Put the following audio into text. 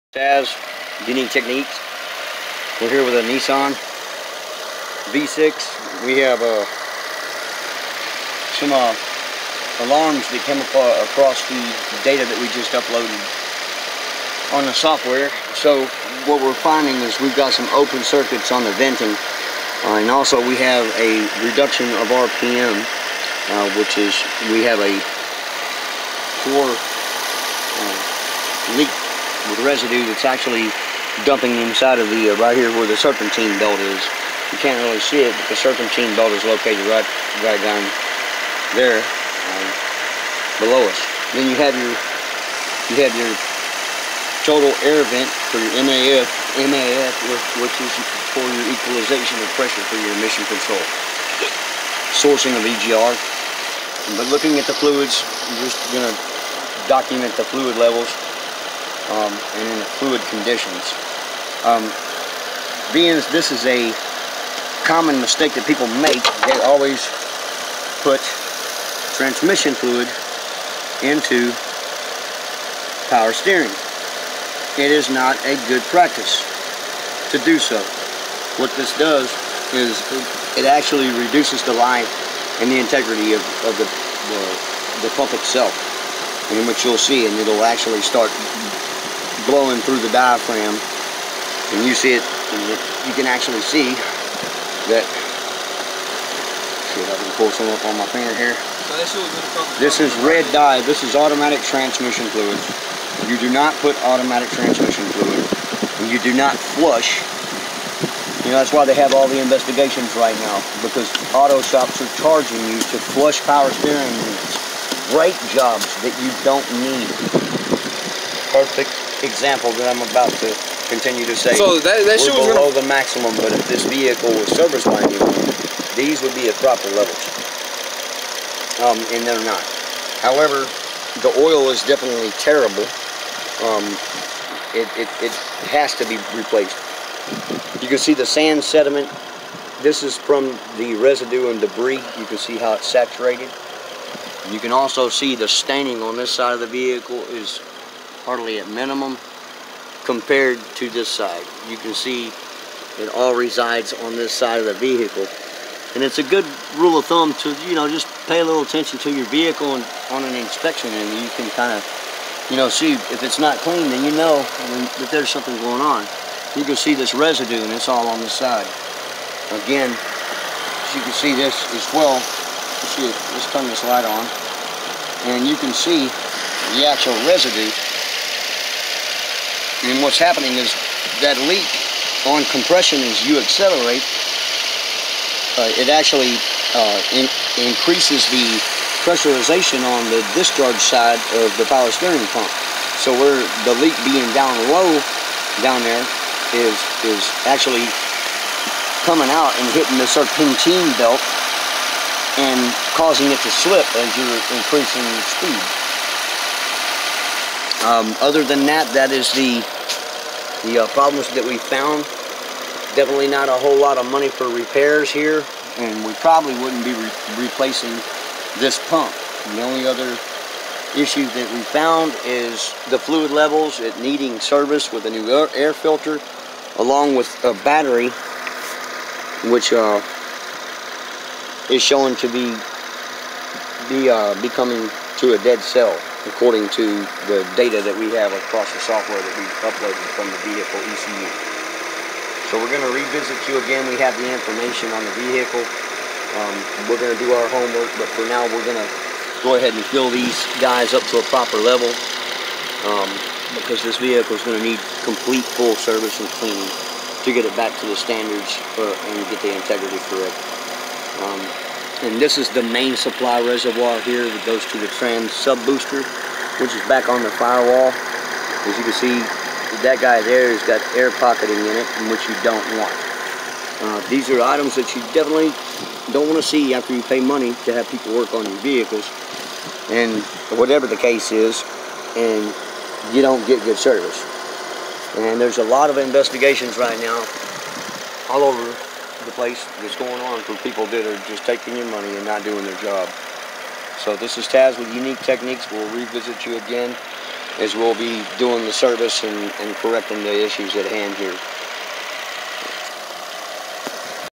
Taz, Unique Techniques. We're here with a Nissan V6. We have some alarms that came across the data that we just uploaded on the software. So what we're finding is we've got some open circuits on the venting, and also we have a reduction of RPM, which is we have a poor leak with residue that's actually dumping inside of the right here where the serpentine belt is. You can't really see it, but the serpentine belt is located right down there below us. Then you have your total air vent for your MAF, which is for your equalization of pressure for your emission control. Sourcing of EGR. But looking at the fluids, I'm just going to document the fluid levels and in the fluid conditions. Being as this is a common mistake that people make, they always put transmission fluid into power steering. It is not a good practice to do so. What this does is it actually reduces the life and the integrity of the pump itself, in which you'll see, and it'll actually start blowing through the diaphragm, and you see it. You can actually see that. See if I can pull some up on my finger here. This is red dye. This is automatic transmission fluid. You do not put automatic transmission fluid, and you do not flush. You know, that's why they have all the investigations right now, because auto shops are charging you to flush power steering units. Brake jobs that you don't need. Perfect example that I'm about to continue to say. So that shit was below the maximum, but if this vehicle was serviced by anyone, these would be at proper levels. And they're not. However, the oil is definitely terrible. It has to be replaced. You can see the sand sediment. This is from the residue and debris. You can see how it's saturated. You can also see the staining on this side of the vehicle is hardly at minimum compared to this side. You can see it all resides on this side of the vehicle. And it's a good rule of thumb to, you know, just pay a little attention to your vehicle and on an inspection, and you can kind of, you know, see if it's not clean, then you know that there's something going on. You can see this residue, and it's all on the side. Again, as you can see this as well. Let's see it. Let's turn this light on, and you can see the actual residue. And what's happening is that leak on compression, as you accelerate, it actually increases the pressurization on the discharge side of the power steering pump. So where the leak being down low down there is actually coming out and hitting the serpentine belt and causing it to slip as you're increasing speed. Other than that, that is the problems that we found. Definitely not a whole lot of money for repairs here, and we probably wouldn't be replacing this pump. The only other issue that we found is the fluid levels, it needing service with a new air filter, along with a battery, which is shown to be becoming to a dead cell, according to the data that we have across the software that we uploaded from the vehicle ECU. So we're going to revisit you again. We have the information on the vehicle. We're going to do our homework, but for now we're going to go ahead and fill these guys up to a proper level, because this vehicle is going to need complete full service and cleaning to get it back to the standards and get the integrity correct. And this is the main supply reservoir here that goes to the trans sub booster, which is back on the firewall. As you can see, that guy there has got air pocketing in it, which you don't want. These are items that you definitely don't want to see after you pay money to have people work on your vehicles, and whatever the case is, and you don't get good service. And there's a lot of investigations right now all over the place that's going on for people that are just taking your money and not doing their job. So this is Taz with Unique Techniques. We'll revisit you again as we'll be doing the service and correcting the issues at hand here.